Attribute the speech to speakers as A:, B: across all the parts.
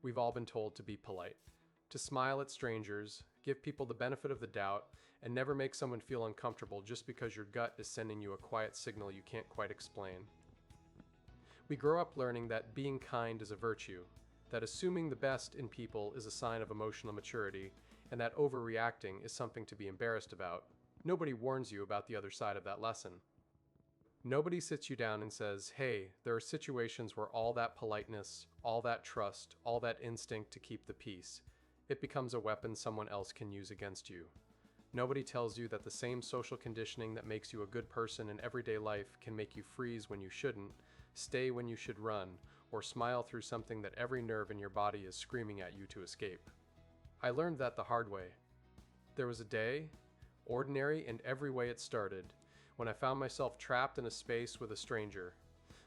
A: We've all been told to be polite, to smile at strangers, give people the benefit of the doubt, and never make someone feel uncomfortable just because your gut is sending you a quiet signal you can't quite explain. We grow up learning that being kind is a virtue, that assuming the best in people is a sign of emotional maturity, and that overreacting is something to be embarrassed about. Nobody warns you about the other side of that lesson. Nobody sits you down and says, hey, there are situations where all that politeness, all that trust, all that instinct to keep the peace, it becomes a weapon someone else can use against you. Nobody tells you that the same social conditioning that makes you a good person in everyday life can make you freeze when you shouldn't, stay when you should run, or smile through something that every nerve in your body is screaming at you to escape. I learned that the hard way. There was a day, ordinary in every way it started, when I found myself trapped in a space with a stranger.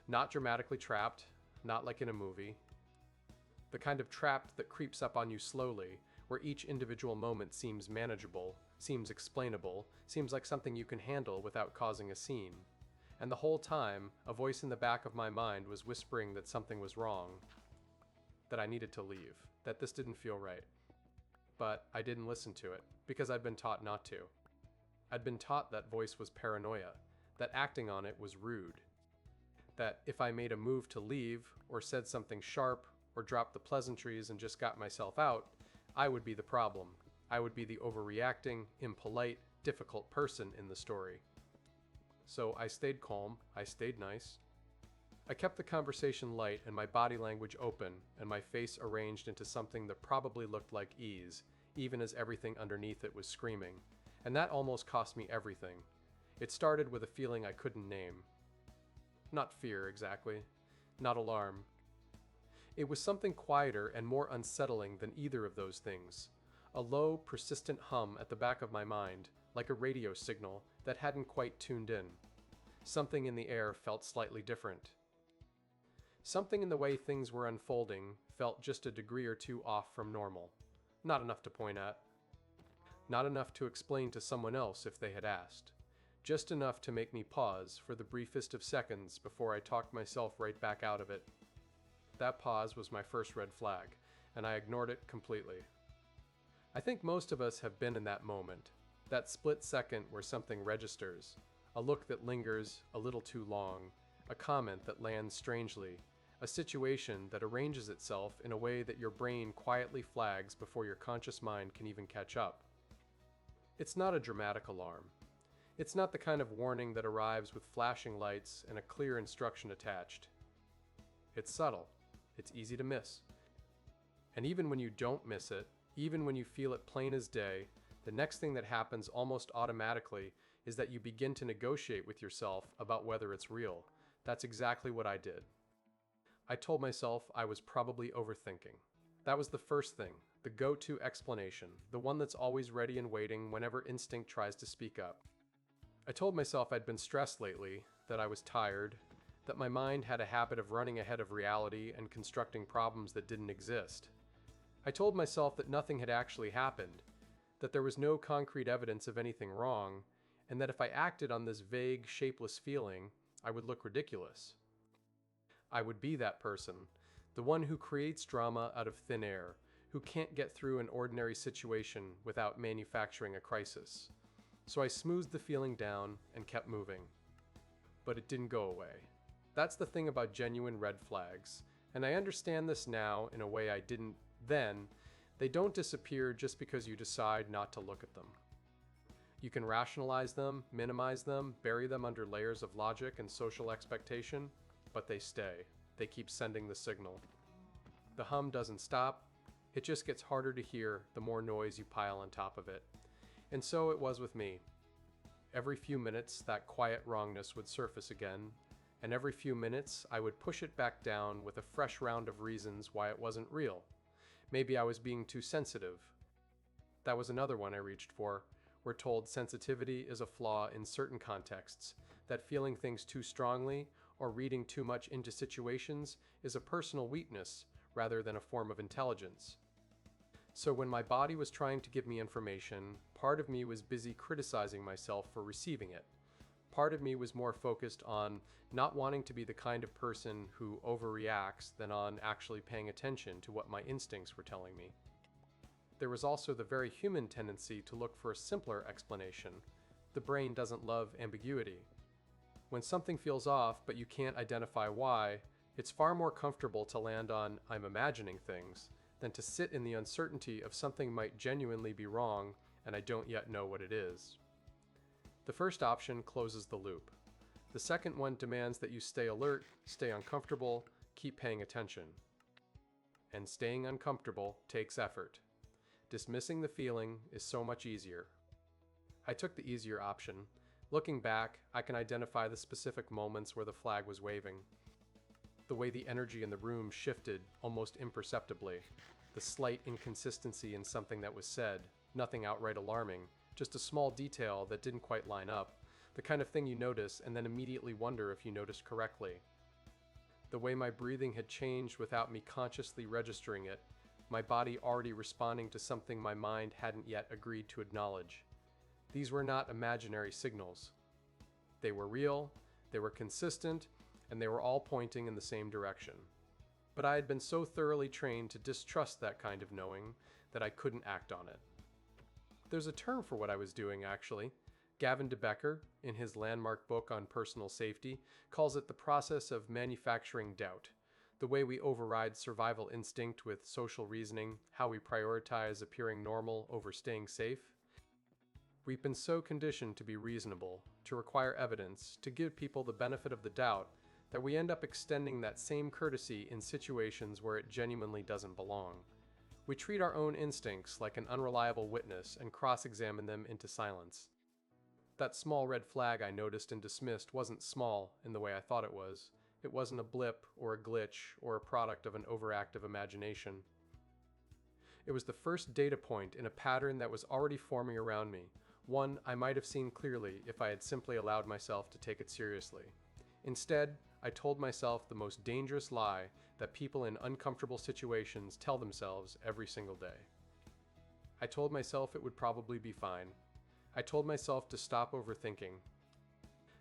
A: Not dramatically trapped, not like in a movie. The kind of trapped that creeps up on you slowly, where each individual moment seems manageable, seems explainable, seems like something you can handle without causing a scene. And the whole time, a voice in the back of my mind was whispering that something was wrong, that I needed to leave, that this didn't feel right. But I didn't listen to it, because I'd been taught not to. I'd been taught that voice was paranoia, that acting on it was rude, that if I made a move to leave, or said something sharp, or dropped the pleasantries and just got myself out, I would be the problem. I would be the overreacting, impolite, difficult person in the story. So I stayed calm, I stayed nice. I kept the conversation light and my body language open, and my face arranged into something that probably looked like ease, even as everything underneath it was screaming. And that almost cost me everything. It started with a feeling I couldn't name. Not fear, exactly. Not alarm. It was something quieter and more unsettling than either of those things. A low, persistent hum at the back of my mind, like a radio signal that hadn't quite tuned in. Something in the air felt slightly different. Something in the way things were unfolding felt just a degree or two off from normal. Not enough to point at. Not enough to explain to someone else if they had asked. Just enough to make me pause for the briefest of seconds before I talked myself right back out of it. That pause was my first red flag, and I ignored it completely. I think most of us have been in that moment, that split second where something registers, a look that lingers a little too long, a comment that lands strangely, a situation that arranges itself in a way that your brain quietly flags before your conscious mind can even catch up. It's not a dramatic alarm. It's not the kind of warning that arrives with flashing lights and a clear instruction attached. It's subtle. It's easy to miss. And even when you don't miss it, even when you feel it plain as day, the next thing that happens almost automatically is that you begin to negotiate with yourself about whether it's real. That's exactly what I did. I told myself I was probably overthinking. That was the first thing, the go-to explanation, the one that's always ready and waiting whenever instinct tries to speak up. I told myself I'd been stressed lately, that I was tired, that my mind had a habit of running ahead of reality and constructing problems that didn't exist. I told myself that nothing had actually happened, that there was no concrete evidence of anything wrong, and that if I acted on this vague, shapeless feeling, I would look ridiculous. I would be that person, the one who creates drama out of thin air, who can't get through an ordinary situation without manufacturing a crisis. So I smoothed the feeling down and kept moving. But it didn't go away. That's the thing about genuine red flags, and I understand this now in a way I didn't then. They don't disappear just because you decide not to look at them. You can rationalize them, minimize them, bury them under layers of logic and social expectation, but they stay. They keep sending the signal. The hum doesn't stop. It just gets harder to hear the more noise you pile on top of it. And so it was with me. Every few minutes, that quiet wrongness would surface again, and every few minutes, I would push it back down with a fresh round of reasons why it wasn't real. Maybe I was being too sensitive. That was another one I reached for. We're told sensitivity is a flaw in certain contexts, that feeling things too strongly or reading too much into situations is a personal weakness rather than a form of intelligence. So when my body was trying to give me information, part of me was busy criticizing myself for receiving it. Part of me was more focused on not wanting to be the kind of person who overreacts than on actually paying attention to what my instincts were telling me. There was also the very human tendency to look for a simpler explanation. The brain doesn't love ambiguity. When something feels off but you can't identify why, it's far more comfortable to land on "I'm imagining things" than to sit in the uncertainty of something might genuinely be wrong and I don't yet know what it is. The first option closes the loop. The second one demands that you stay alert, stay uncomfortable, keep paying attention. And staying uncomfortable takes effort. Dismissing the feeling is so much easier. I took the easier option. Looking back, I can identify the specific moments where the flag was waving. The way the energy in the room shifted almost imperceptibly. The slight inconsistency in something that was said, nothing outright alarming, just a small detail that didn't quite line up. The kind of thing you notice and then immediately wonder if you noticed correctly. The way my breathing had changed without me consciously registering it, my body already responding to something my mind hadn't yet agreed to acknowledge. These were not imaginary signals. They were real, they were consistent, and they were all pointing in the same direction. But I had been so thoroughly trained to distrust that kind of knowing that I couldn't act on it. There's a term for what I was doing, actually. Gavin de Becker, in his landmark book on personal safety, calls it the process of manufacturing doubt. The way we override survival instinct with social reasoning, how we prioritize appearing normal over staying safe. We've been so conditioned to be reasonable, to require evidence, to give people the benefit of the doubt, that we end up extending that same courtesy in situations where it genuinely doesn't belong. We treat our own instincts like an unreliable witness and cross-examine them into silence. That small red flag I noticed and dismissed wasn't small in the way I thought it was. It wasn't a blip or a glitch or a product of an overactive imagination. It was the first data point in a pattern that was already forming around me, one I might have seen clearly if I had simply allowed myself to take it seriously. Instead, I told myself the most dangerous lie that people in uncomfortable situations tell themselves every single day. I told myself it would probably be fine. I told myself to stop overthinking.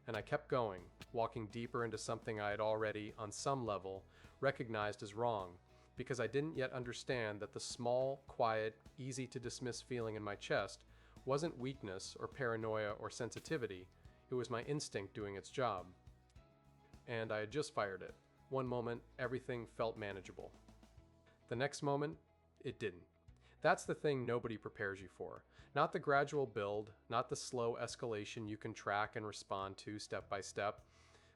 A: And I kept going, walking deeper into something I had already, on some level, recognized as wrong, because I didn't yet understand that the small, quiet, easy-to-dismiss feeling in my chest wasn't weakness or paranoia or sensitivity. It was my instinct doing its job. And I had just fired it. One moment, everything felt manageable. The next moment, it didn't. That's the thing nobody prepares you for. Not the gradual build, not the slow escalation you can track and respond to step by step,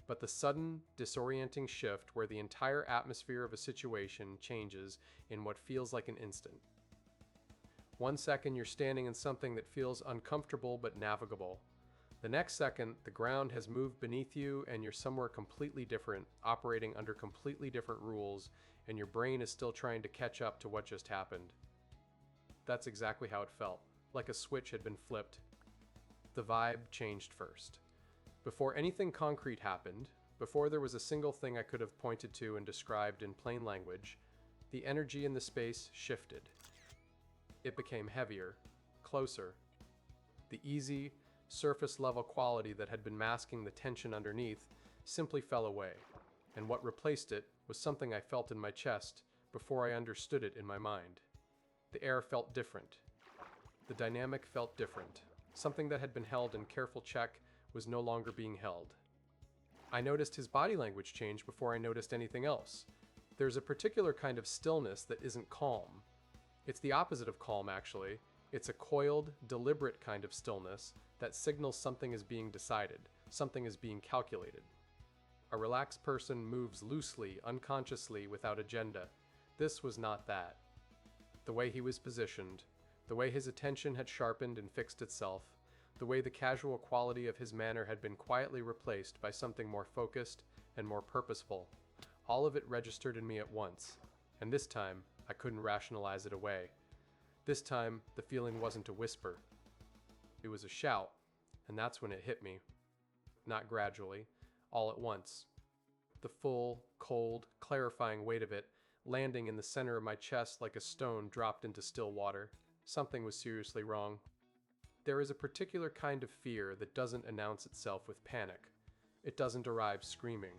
A: but the sudden, disorienting shift where the entire atmosphere of a situation changes in what feels like an instant. 1 second you're standing in something that feels uncomfortable but navigable. The next second, the ground has moved beneath you and you're somewhere completely different, operating under completely different rules, and your brain is still trying to catch up to what just happened. That's exactly how it felt, like a switch had been flipped. The vibe changed first. Before anything concrete happened, before there was a single thing I could have pointed to and described in plain language, the energy in the space shifted. It became heavier, closer. The easy, surface-level quality that had been masking the tension underneath simply fell away, and what replaced it was something I felt in my chest before I understood it in my mind. The air felt different. The dynamic felt different. Something that had been held in careful check was no longer being held. I noticed his body language change before I noticed anything else. There's a particular kind of stillness that isn't calm. It's the opposite of calm, actually. It's a coiled, deliberate kind of stillness that signals something is being decided, something is being calculated. A relaxed person moves loosely, unconsciously, without agenda. This was not that. The way he was positioned, the way his attention had sharpened and fixed itself, the way the casual quality of his manner had been quietly replaced by something more focused and more purposeful. All of it registered in me at once, and this time I couldn't rationalize it away. This time the feeling wasn't a whisper. It was a shout, and that's when it hit me. Not gradually, all at once. The full, cold, clarifying weight of it landing in the center of my chest like a stone dropped into still water. Something was seriously wrong. There is a particular kind of fear that doesn't announce itself with panic. It doesn't arrive screaming.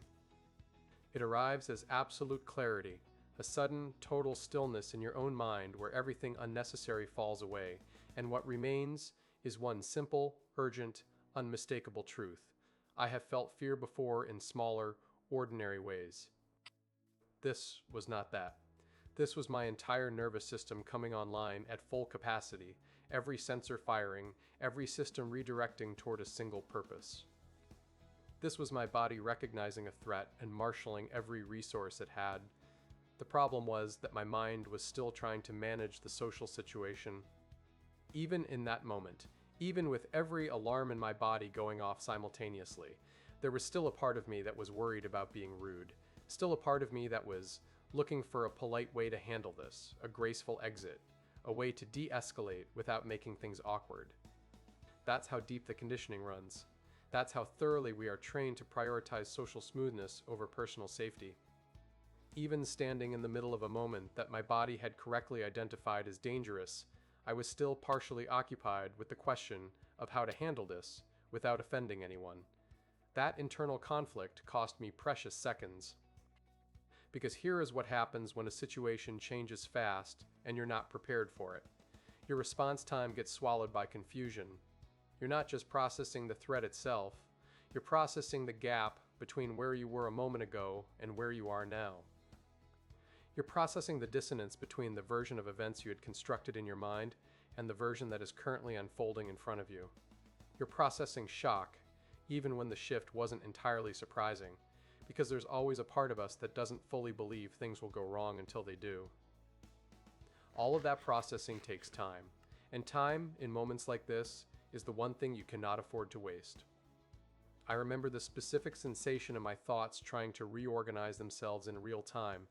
A: It arrives as absolute clarity, a sudden, total stillness in your own mind where everything unnecessary falls away, and what remains is one simple, urgent, unmistakable truth. I have felt fear before in smaller, ordinary ways. This was not that. This was my entire nervous system coming online at full capacity, every sensor firing, every system redirecting toward a single purpose. This was my body recognizing a threat and marshaling every resource it had. The problem was that my mind was still trying to manage the social situation. Even in that moment, even with every alarm in my body going off simultaneously, there was still a part of me that was worried about being rude, still a part of me that was looking for a polite way to handle this, a graceful exit, a way to de-escalate without making things awkward. That's how deep the conditioning runs. That's how thoroughly we are trained to prioritize social smoothness over personal safety. Even standing in the middle of a moment that my body had correctly identified as dangerous, I was still partially occupied with the question of how to handle this without offending anyone. That internal conflict cost me precious seconds. Because here is what happens when a situation changes fast and you're not prepared for it. Your response time gets swallowed by confusion. You're not just processing the threat itself, you're processing the gap between where you were a moment ago and where you are now. You're processing the dissonance between the version of events you had constructed in your mind and the version that is currently unfolding in front of you. You're processing shock, even when the shift wasn't entirely surprising, because there's always a part of us that doesn't fully believe things will go wrong until they do. All of that processing takes time, and time, in moments like this, is the one thing you cannot afford to waste. I remember the specific sensation of my thoughts trying to reorganize themselves in real time,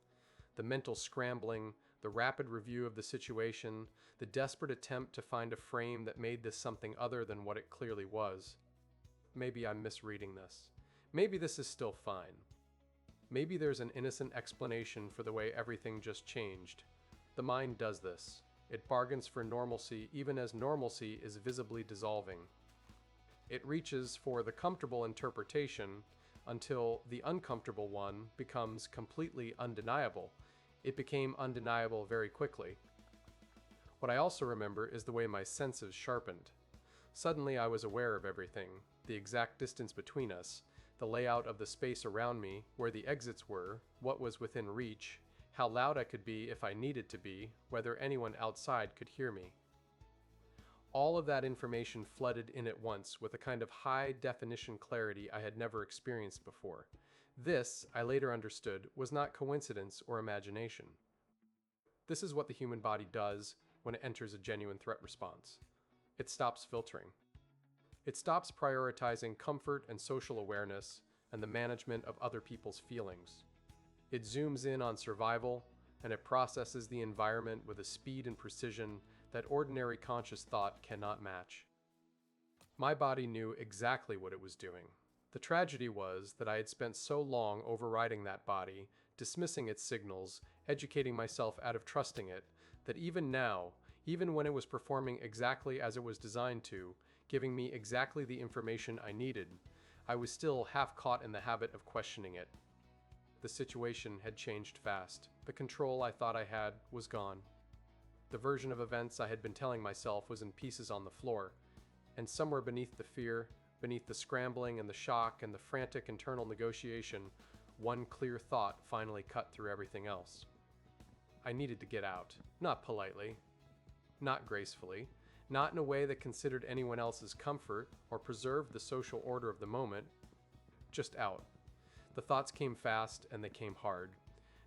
A: the mental scrambling, the rapid review of the situation, the desperate attempt to find a frame that made this something other than what it clearly was. Maybe I'm misreading this. Maybe this is still fine. Maybe there's an innocent explanation for the way everything just changed. The mind does this. It bargains for normalcy even as normalcy is visibly dissolving. It reaches for the comfortable interpretation until the uncomfortable one becomes completely undeniable. It became undeniable very quickly. What I also remember is the way my senses sharpened. Suddenly I was aware of everything, the exact distance between us, the layout of the space around me, where the exits were, what was within reach, how loud I could be if I needed to be, whether anyone outside could hear me. All of that information flooded in at once with a kind of high-definition clarity I had never experienced before. This, I later understood, was not coincidence or imagination. This is what the human body does when it enters a genuine threat response. It stops filtering. It stops prioritizing comfort and social awareness and the management of other people's feelings. It zooms in on survival, and it processes the environment with a speed and precision that ordinary conscious thought cannot match. My body knew exactly what it was doing. The tragedy was that I had spent so long overriding that body, dismissing its signals, educating myself out of trusting it, that even now, even when it was performing exactly as it was designed to, giving me exactly the information I needed, I was still half caught in the habit of questioning it. The situation had changed fast. The control I thought I had was gone. The version of events I had been telling myself was in pieces on the floor, and somewhere beneath the fear, beneath the scrambling and the shock and the frantic internal negotiation, one clear thought finally cut through everything else. I needed to get out, not politely, not gracefully, not in a way that considered anyone else's comfort or preserved the social order of the moment, just out. The thoughts came fast and they came hard.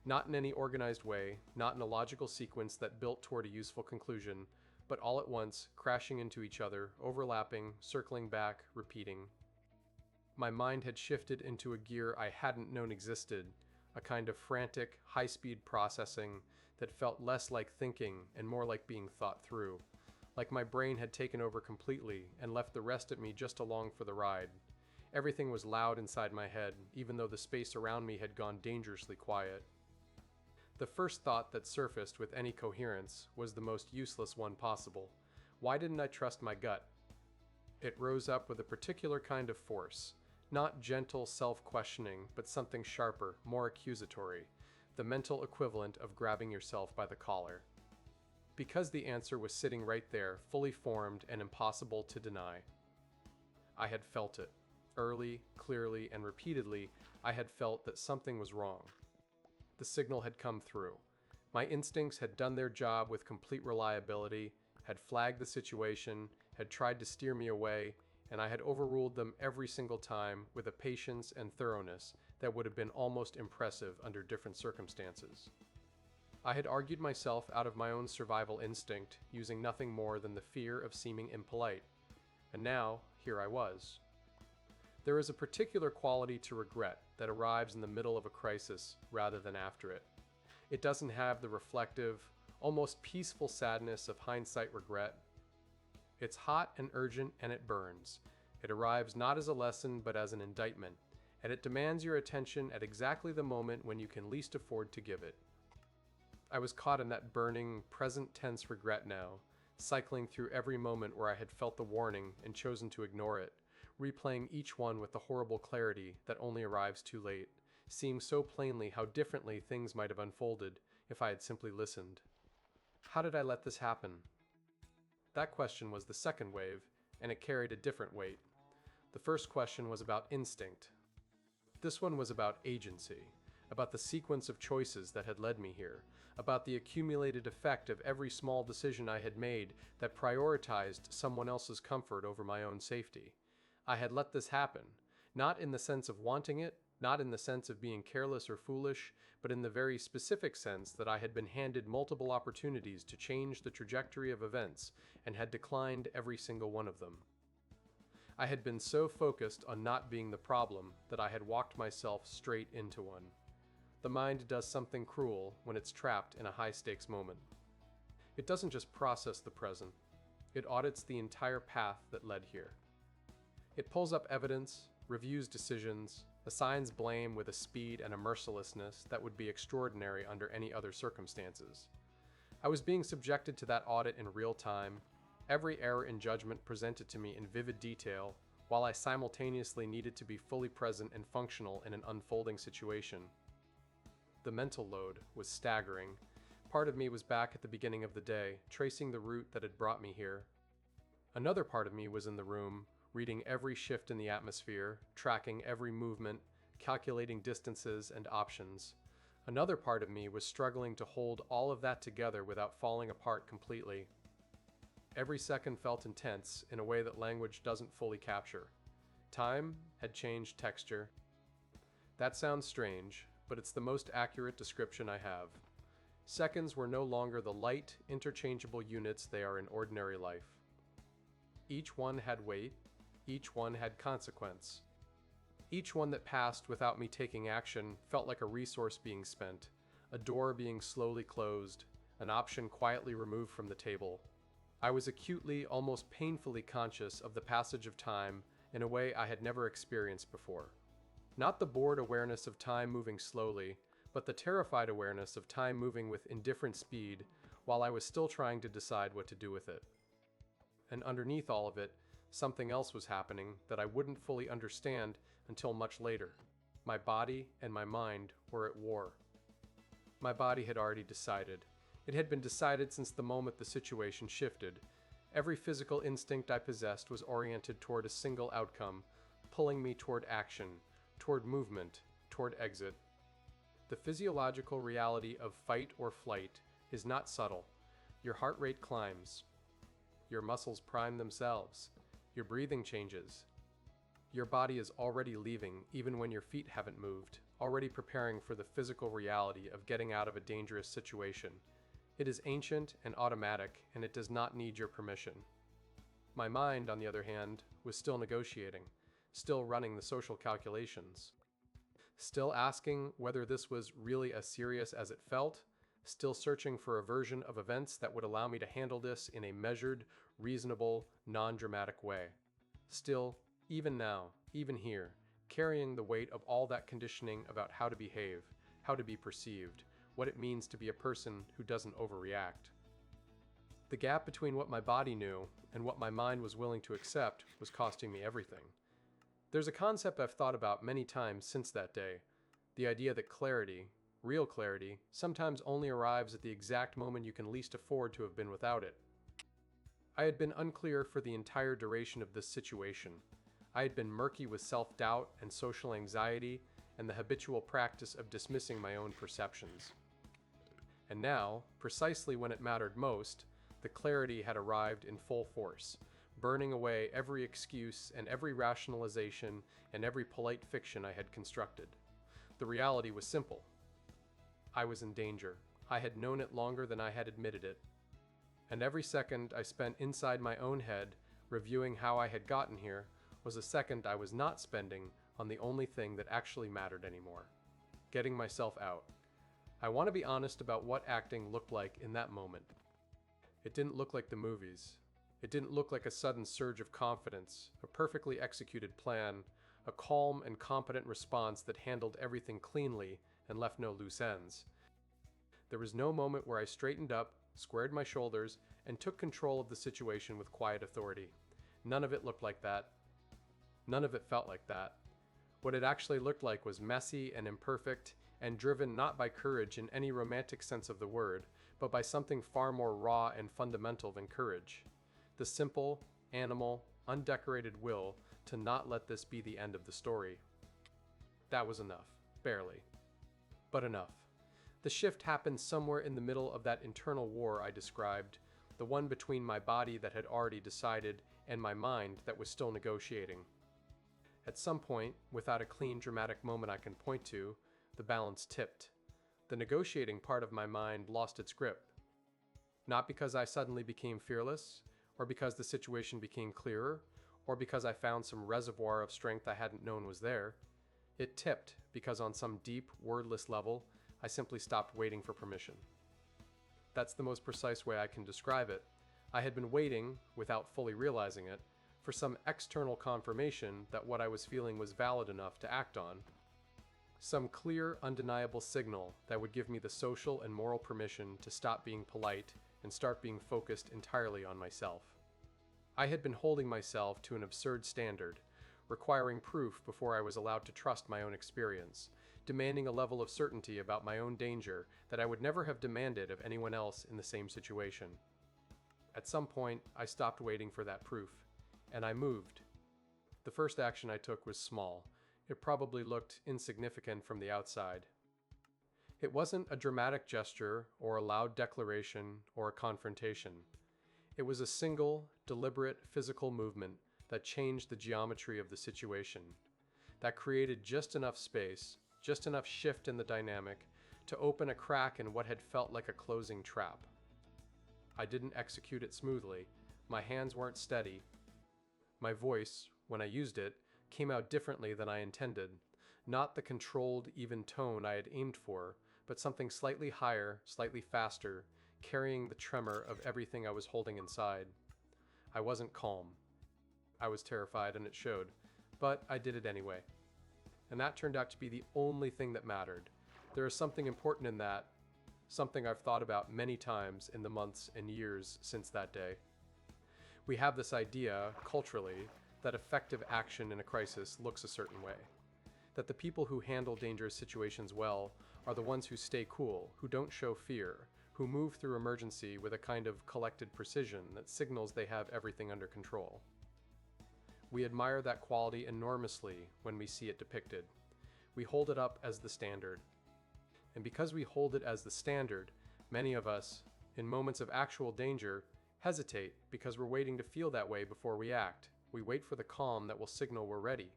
A: Not in any organized way, not in a logical sequence that built toward a useful conclusion, but all at once, crashing into each other, overlapping, circling back, repeating. My mind had shifted into a gear I hadn't known existed, a kind of frantic, high-speed processing that felt less like thinking and more like being thought through, like my brain had taken over completely and left the rest of me just along for the ride. Everything was loud inside my head, even though the space around me had gone dangerously quiet. The first thought that surfaced with any coherence was the most useless one possible. Why didn't I trust my gut? It rose up with a particular kind of force, not gentle self-questioning, but something sharper, more accusatory, the mental equivalent of grabbing yourself by the collar. Because the answer was sitting right there, fully formed and impossible to deny. I had felt it. Early, clearly, and repeatedly, I had felt that something was wrong. The signal had come through. My instincts had done their job with complete reliability, had flagged the situation, had tried to steer me away, and I had overruled them every single time with a patience and thoroughness that would have been almost impressive under different circumstances. I had argued myself out of my own survival instinct, using nothing more than the fear of seeming impolite. And now, here I was. There is a particular quality to regret that arrives in the middle of a crisis rather than after it. It doesn't have the reflective, almost peaceful sadness of hindsight regret. It's hot and urgent, and it burns. It arrives not as a lesson but as an indictment, and it demands your attention at exactly the moment when you can least afford to give it. I was caught in that burning, present tense regret now, cycling through every moment where I had felt the warning and chosen to ignore it, replaying each one with the horrible clarity that only arrives too late, seeing so plainly how differently things might have unfolded if I had simply listened. How did I let this happen? That question was the second wave, and it carried a different weight. The first question was about instinct. This one was about agency, about the sequence of choices that had led me here, about the accumulated effect of every small decision I had made that prioritized someone else's comfort over my own safety. I had let this happen, not in the sense of wanting it, not in the sense of being careless or foolish, but in the very specific sense that I had been handed multiple opportunities to change the trajectory of events and had declined every single one of them. I had been so focused on not being the problem that I had walked myself straight into one. The mind does something cruel when it's trapped in a high-stakes moment. It doesn't just process the present. It audits the entire path that led here. It pulls up evidence, reviews decisions, assigns blame with a speed and a mercilessness that would be extraordinary under any other circumstances. I was being subjected to that audit in real time, every error in judgment presented to me in vivid detail, while I simultaneously needed to be fully present and functional in an unfolding situation. The mental load was staggering. Part of me was back at the beginning of the day, tracing the route that had brought me here. Another part of me was in the room, reading every shift in the atmosphere, tracking every movement, calculating distances and options. Another part of me was struggling to hold all of that together without falling apart completely. Every second felt intense in a way that language doesn't fully capture. Time had changed texture. That sounds strange, but it's the most accurate description I have. Seconds were no longer the light, interchangeable units they are in ordinary life. Each one had weight, each one had consequence. Each one that passed without me taking action felt like a resource being spent, a door being slowly closed, an option quietly removed from the table. I was acutely, almost painfully conscious of the passage of time in a way I had never experienced before. Not the bored awareness of time moving slowly, but the terrified awareness of time moving with indifferent speed while I was still trying to decide what to do with it. And underneath all of it, something else was happening that I wouldn't fully understand until much later. My body and my mind were at war. My body had already decided. It had been decided since the moment the situation shifted. Every physical instinct I possessed was oriented toward a single outcome, pulling me toward action, toward movement, toward exit. The physiological reality of fight or flight is not subtle. Your heart rate climbs. Your muscles prime themselves. Your breathing changes. Your body is already leaving even when your feet haven't moved, already preparing for the physical reality of getting out of a dangerous situation. It is ancient and automatic, and it does not need your permission. My mind, on the other hand, was still negotiating, still running the social calculations, still asking whether this was really as serious as it felt, still searching for a version of events that would allow me to handle this in a measured, reasonable, non-dramatic way. Still, even now, even here, carrying the weight of all that conditioning about how to behave, how to be perceived, what it means to be a person who doesn't overreact. The gap between what my body knew and what my mind was willing to accept was costing me everything. There's a concept I've thought about many times since that day, the idea that clarity, real clarity, sometimes only arrives at the exact moment you can least afford to have been without it. I had been unclear for the entire duration of this situation. I had been murky with self-doubt and social anxiety and the habitual practice of dismissing my own perceptions. And now, precisely when it mattered most, the clarity had arrived in full force, burning away every excuse and every rationalization and every polite fiction I had constructed. The reality was simple. I was in danger. I had known it longer than I had admitted it. And every second I spent inside my own head, reviewing how I had gotten here, was a second I was not spending on the only thing that actually mattered anymore: getting myself out. I want to be honest about what acting looked like in that moment. It didn't look like the movies. It didn't look like a sudden surge of confidence, a perfectly executed plan, a calm and competent response that handled everything cleanly and left no loose ends. There was no moment where I straightened up, squared my shoulders, and took control of the situation with quiet authority. None of it looked like that. None of it felt like that. What it actually looked like was messy and imperfect, and driven not by courage in any romantic sense of the word, but by something far more raw and fundamental than courage: the simple, animal, undecorated will to not let this be the end of the story. That was enough. Barely. But enough. The shift happened somewhere in the middle of that internal war I described, the one between my body that had already decided and my mind that was still negotiating. At some point, without a clean, dramatic moment I can point to, the balance tipped. The negotiating part of my mind lost its grip. Not because I suddenly became fearless, or because the situation became clearer, or because I found some reservoir of strength I hadn't known was there. It tipped because on some deep, wordless level, I simply stopped waiting for permission. That's the most precise way I can describe it. I had been waiting, without fully realizing it, for some external confirmation that what I was feeling was valid enough to act on. Some clear, undeniable signal that would give me the social and moral permission to stop being polite and start being focused entirely on myself. I had been holding myself to an absurd standard, requiring proof before I was allowed to trust my own experience, demanding a level of certainty about my own danger that I would never have demanded of anyone else in the same situation. At some point, I stopped waiting for that proof, and I moved. The first action I took was small. It probably looked insignificant from the outside. It wasn't a dramatic gesture or a loud declaration or a confrontation. It was a single, deliberate physical movement that changed the geometry of the situation, that created just enough space, just enough shift in the dynamic to open a crack in what had felt like a closing trap. I didn't execute it smoothly. My hands weren't steady. My voice, when I used it, came out differently than I intended. Not the controlled, even tone I had aimed for, but something slightly higher, slightly faster, carrying the tremor of everything I was holding inside. I wasn't calm. I was terrified, and it showed, but I did it anyway. And that turned out to be the only thing that mattered. There is something important in that, something I've thought about many times in the months and years since that day. We have this idea, culturally, that effective action in a crisis looks a certain way. That the people who handle dangerous situations well are the ones who stay cool, who don't show fear, who move through emergency with a kind of collected precision that signals they have everything under control. We admire that quality enormously when we see it depicted. We hold it up as the standard. And because we hold it as the standard, many of us, in moments of actual danger, hesitate because we're waiting to feel that way before we act. We wait for the calm that will signal we're ready.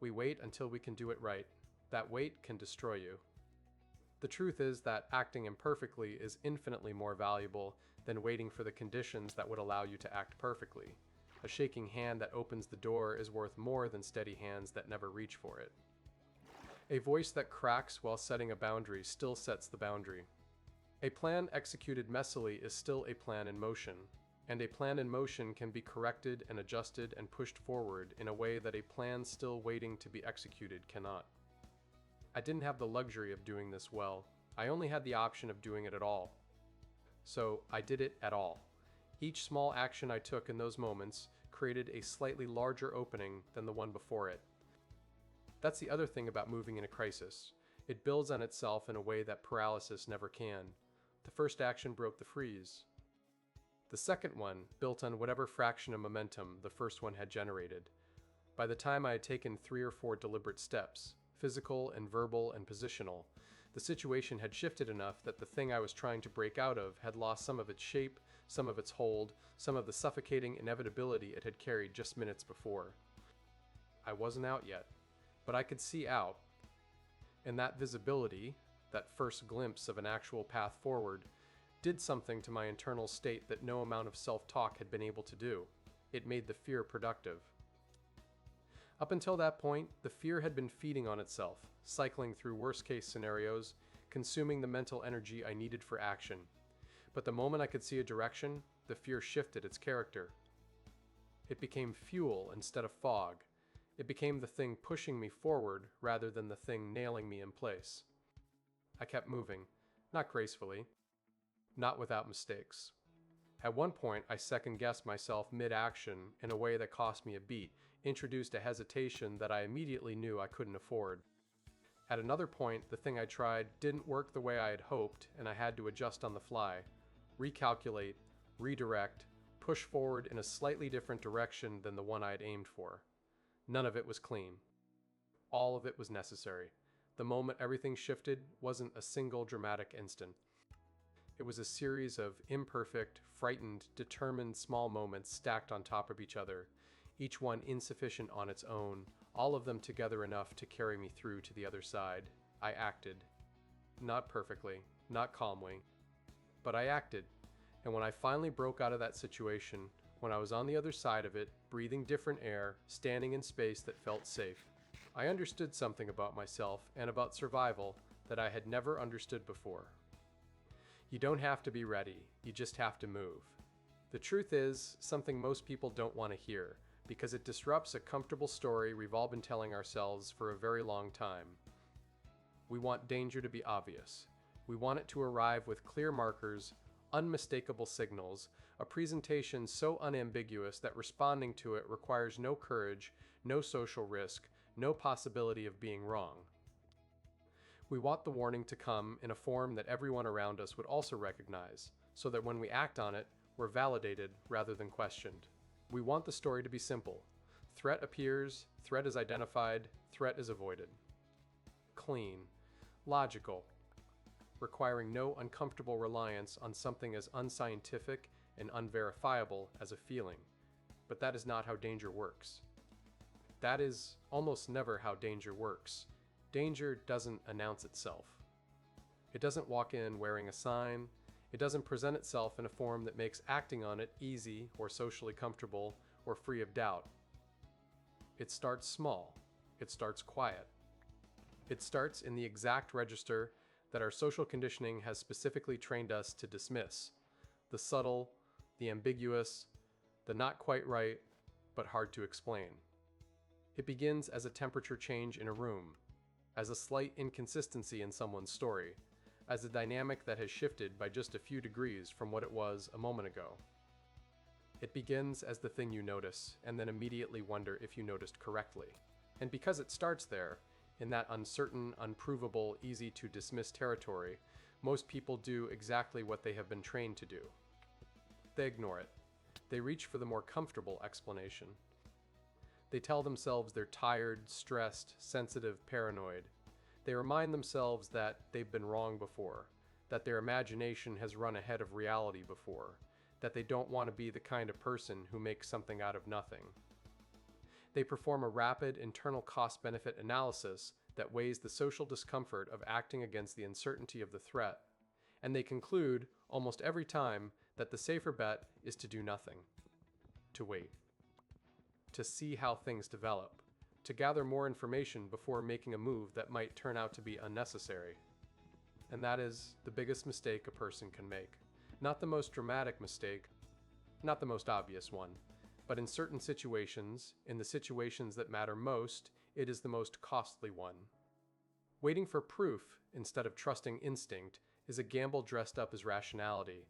A: We wait until we can do it right. That wait can destroy you. The truth is that acting imperfectly is infinitely more valuable than waiting for the conditions that would allow you to act perfectly. A shaking hand that opens the door is worth more than steady hands that never reach for it. A voice that cracks while setting a boundary still sets the boundary. A plan executed messily is still a plan in motion, and a plan in motion can be corrected and adjusted and pushed forward in a way that a plan still waiting to be executed cannot. I didn't have the luxury of doing this well. I only had the option of doing it at all. so I did it at all. Each small action I took in those moments created a slightly larger opening than the one before it. That's the other thing about moving in a crisis. It builds on itself in a way that paralysis never can. The first action broke the freeze. The second one built on whatever fraction of momentum the first one had generated. By the time I had taken 3 or 4 deliberate steps, physical and verbal and positional, the situation had shifted enough that the thing I was trying to break out of had lost some of its shape, some of its hold, some of the suffocating inevitability it had carried just minutes before. I wasn't out yet, but I could see out, and that visibility, that first glimpse of an actual path forward, did something to my internal state that no amount of self-talk had been able to do. It made the fear productive. Up until that point, the fear had been feeding on itself, cycling through worst-case scenarios, consuming the mental energy I needed for action. But the moment I could see a direction, the fear shifted its character. It became fuel instead of fog. It became the thing pushing me forward rather than the thing nailing me in place. I kept moving, not gracefully, not without mistakes. At one point, I second-guessed myself mid-action in a way that cost me a beat, introduced a hesitation that I immediately knew I couldn't afford. At another point, the thing I tried didn't work the way I had hoped, and I had to adjust on the fly, recalculate, redirect, push forward in a slightly different direction than the one I had aimed for. None of it was clean. All of it was necessary. The moment everything shifted wasn't a single dramatic instant. It was a series of imperfect, frightened, determined small moments stacked on top of each other, each one insufficient on its own, all of them together enough to carry me through to the other side. I acted. Not perfectly, not calmly, but I acted. And when I finally broke out of that situation, when I was on the other side of it, breathing different air, standing in space that felt safe, I understood something about myself and about survival that I had never understood before. You don't have to be ready, you just have to move. The truth is, something most people don't want to hear, because it disrupts a comfortable story we've all been telling ourselves for a very long time. We want danger to be obvious. We want it to arrive with clear markers, unmistakable signals, a presentation so unambiguous that responding to it requires no courage, no social risk, no possibility of being wrong. We want the warning to come in a form that everyone around us would also recognize, so that when we act on it, we're validated rather than questioned. We want the story to be simple. Threat appears, threat is identified, threat is avoided. Clean, logical, requiring no uncomfortable reliance on something as unscientific and unverifiable as a feeling. But that is not how danger works. That is almost never how danger works. Danger doesn't announce itself. It doesn't walk in wearing a sign. It doesn't present itself in a form that makes acting on it easy or socially comfortable or free of doubt. It starts small. It starts quiet. It starts in the exact register that our social conditioning has specifically trained us to dismiss. The subtle, the ambiguous, the not quite right, but hard to explain. It begins as a temperature change in a room, as a slight inconsistency in someone's story, as a dynamic that has shifted by just a few degrees from what it was a moment ago. It begins as the thing you notice, and then immediately wonder if you noticed correctly. And because it starts there, in that uncertain, unprovable, easy-to-dismiss territory, most people do exactly what they have been trained to do. They ignore it. They reach for the more comfortable explanation. They tell themselves they're tired, stressed, sensitive, paranoid. They remind themselves that they've been wrong before, that their imagination has run ahead of reality before, that they don't want to be the kind of person who makes something out of nothing. They perform a rapid internal cost-benefit analysis that weighs the social discomfort of acting against the uncertainty of the threat, and they conclude, almost every time, that the safer bet is to do nothing, to wait, to see how things develop, to gather more information before making a move that might turn out to be unnecessary. And that is the biggest mistake a person can make. Not the most dramatic mistake, not the most obvious one, but in certain situations, in the situations that matter most, it is the most costly one. Waiting for proof instead of trusting instinct is a gamble dressed up as rationality.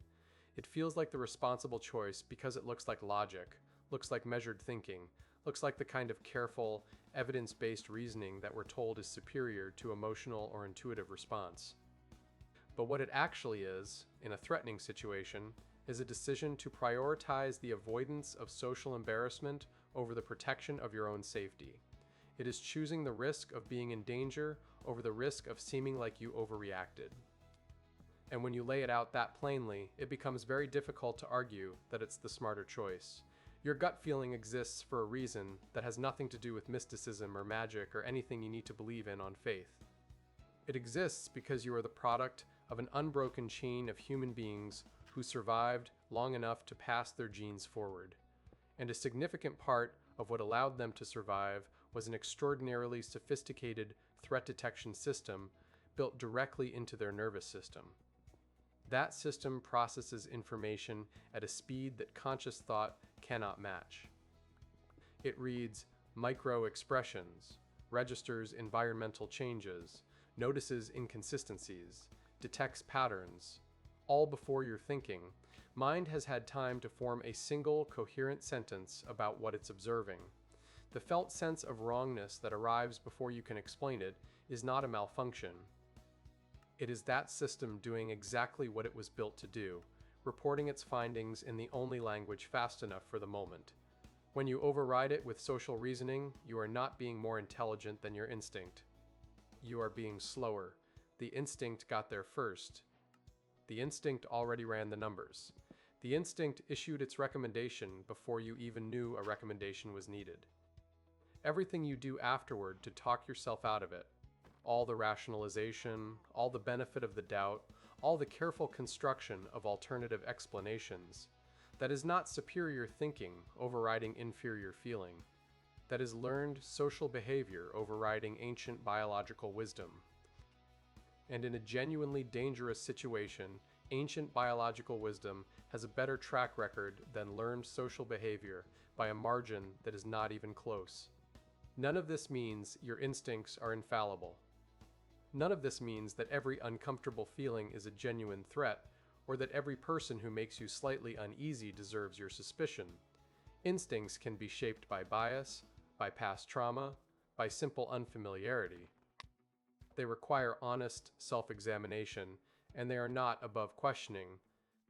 A: It feels like the responsible choice because it looks like logic, looks like measured thinking, looks like the kind of careful, evidence-based reasoning that we're told is superior to emotional or intuitive response. But what it actually is, in a threatening situation, is a decision to prioritize the avoidance of social embarrassment over the protection of your own safety. It is choosing the risk of being in danger over the risk of seeming like you overreacted. And when you lay it out that plainly, it becomes very difficult to argue that it's the smarter choice. Your gut feeling exists for a reason that has nothing to do with mysticism or magic or anything you need to believe in on faith. It exists because you are the product of an unbroken chain of human beings who survived long enough to pass their genes forward. And a significant part of what allowed them to survive was an extraordinarily sophisticated threat detection system built directly into their nervous system. That system processes information at a speed that conscious thought cannot match. It reads micro expressions, registers environmental changes, notices inconsistencies, detects patterns, all before you're thinking. Mind has had time to form a single coherent sentence about what it's observing. The felt sense of wrongness that arrives before you can explain it is not a malfunction. It is that system doing exactly what it was built to do, reporting its findings in the only language fast enough for the moment. When you override it with social reasoning, you are not being more intelligent than your instinct. You are being slower. The instinct got there first. The instinct already ran the numbers. The instinct issued its recommendation before you even knew a recommendation was needed. Everything you do afterward to talk yourself out of it, all the rationalization, all the benefit of the doubt, all the careful construction of alternative explanations, that is not superior thinking overriding inferior feeling. That is learned social behavior overriding ancient biological wisdom. And in a genuinely dangerous situation, ancient biological wisdom has a better track record than learned social behavior by a margin that is not even close. None of this means your instincts are infallible. None of this means that every uncomfortable feeling is a genuine threat, or that every person who makes you slightly uneasy deserves your suspicion. Instincts can be shaped by bias, by past trauma, by simple unfamiliarity. They require honest self-examination, and they are not above questioning.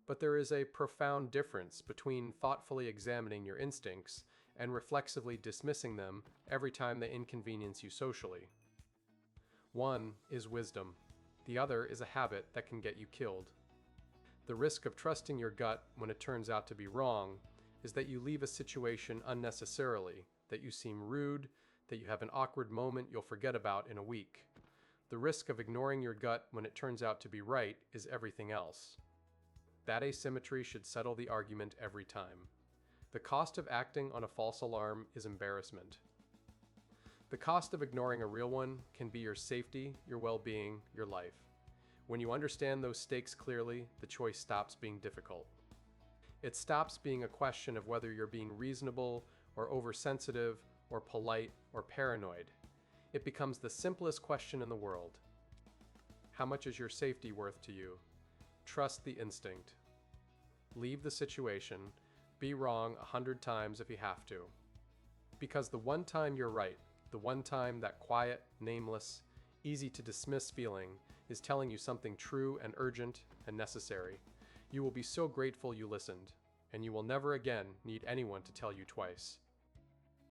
A: But there is a profound difference between thoughtfully examining your instincts and reflexively dismissing them every time they inconvenience you socially. One is wisdom. The other is a habit that can get you killed. The risk of trusting your gut when it turns out to be wrong is that you leave a situation unnecessarily, that you seem rude, that you have an awkward moment you'll forget about in a week. The risk of ignoring your gut when it turns out to be right is everything else. That asymmetry should settle the argument every time. The cost of acting on a false alarm is embarrassment. The cost of ignoring a real one can be your safety, your well-being, your life. When you understand those stakes clearly, the choice stops being difficult. It stops being a question of whether you're being reasonable or oversensitive or polite or paranoid. It becomes the simplest question in the world. How much is your safety worth to you? Trust the instinct. Leave the situation. Be wrong 100 times if you have to. Because the one time you're right, the one time that quiet, nameless, easy to dismiss feeling is telling you something true and urgent and necessary, you will be so grateful you listened, and you will never again need anyone to tell you twice.